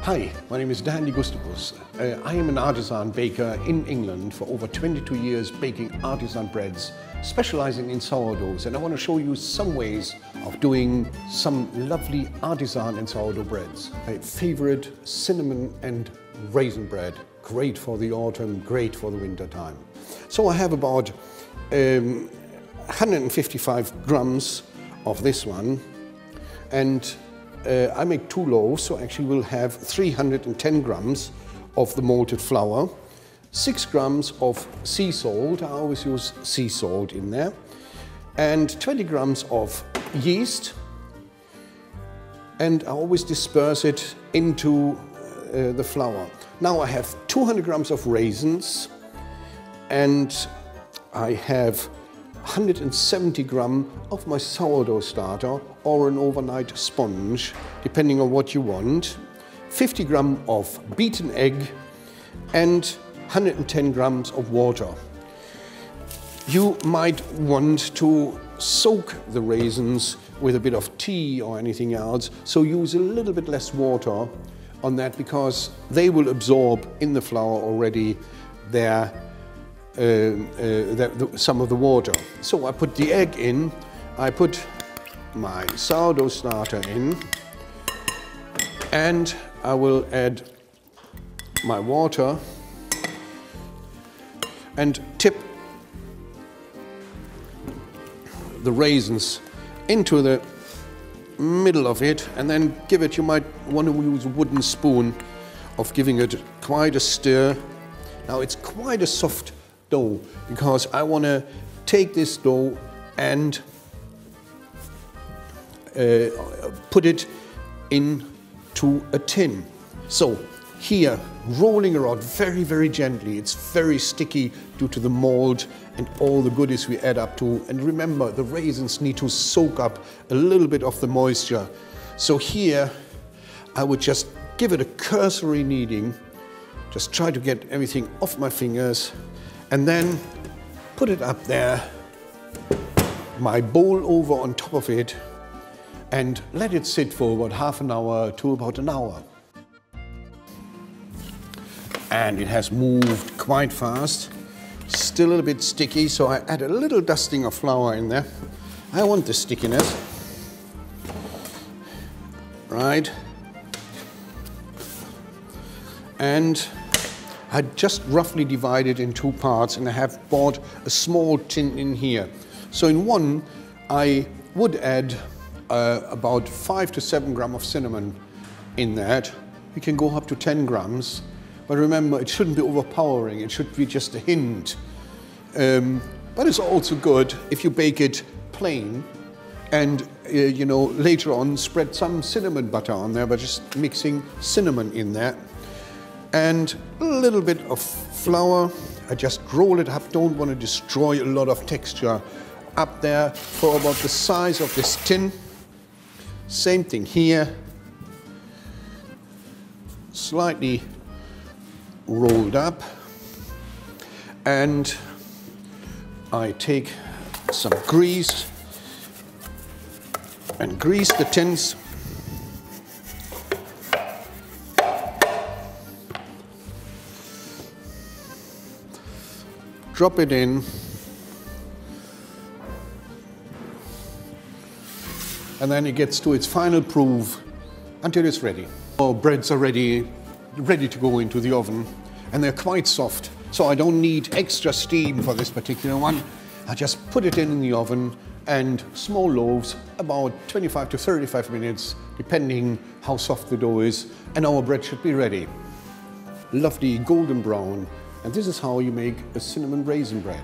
Hi, my name is Danny Gustavus. I am an artisan baker in England for over 22 years baking artisan breads, specializing in sourdoughs, and I want to show you some ways of doing some lovely artisan and sourdough breads. My favorite, cinnamon and raisin bread, great for the autumn, great for the winter time. So I have about 155 grams of this one, and I make 2 loaves, so actually we'll have 310 grams of the malted flour, 6 grams of sea salt, I always use sea salt in there, and 20 grams of yeast, and I always disperse it into the flour. Now I have 200 grams of raisins, and I have 170 grams of my sourdough starter or an overnight sponge, depending on what you want, 50 grams of beaten egg, and 110 grams of water. You might want to soak the raisins with a bit of tea or anything else, so use a little bit less water on that because they will absorb in the flour already some of the water. So I put the egg in, I put my sourdough starter in, and I will add my water and tip the raisins into the middle of it, and then give it, you might want to use a wooden spoon of giving it quite a stir. Now it's quite a soft dough because I want to take this dough and put it into a tin. So here, rolling around very, very gently. It's very sticky due to the mold and all the goodies we add up to. And remember, the raisins need to soak up a little bit of the moisture. So here, I would just give it a cursory kneading, just try to get everything off my fingers, and then put it up there, my bowl over on top of it, and let it sit for about half an hour to about an hour. And it has moved quite fast, still a little bit sticky, so I add a little dusting of flour in there. I want the stickiness, right? And I just roughly divide it in 2 parts, and I have bought a small tin in here. So in one, I would add about 5 to 7 grams of cinnamon in that. You can go up to 10 grams, but remember, it shouldn't be overpowering. It should be just a hint. But it's also good if you bake it plain, and you know, later on spread some cinnamon butter on there by just mixing cinnamon in there. And a little bit of flour. I just roll it up, don't want to destroy a lot of texture up there, for about the size of this tin. Same thing here, slightly rolled up, and I take some grease and grease the tins. Drop it in, and then it gets to its final proof until it's ready. Our breads are ready to go into the oven, and they're quite soft, so I don't need extra steam for this particular one. I just put it in the oven, and small loaves, about 25 to 35 minutes, depending how soft the dough is, and our bread should be ready. Lovely golden brown. And this is how you make a cinnamon raisin bread.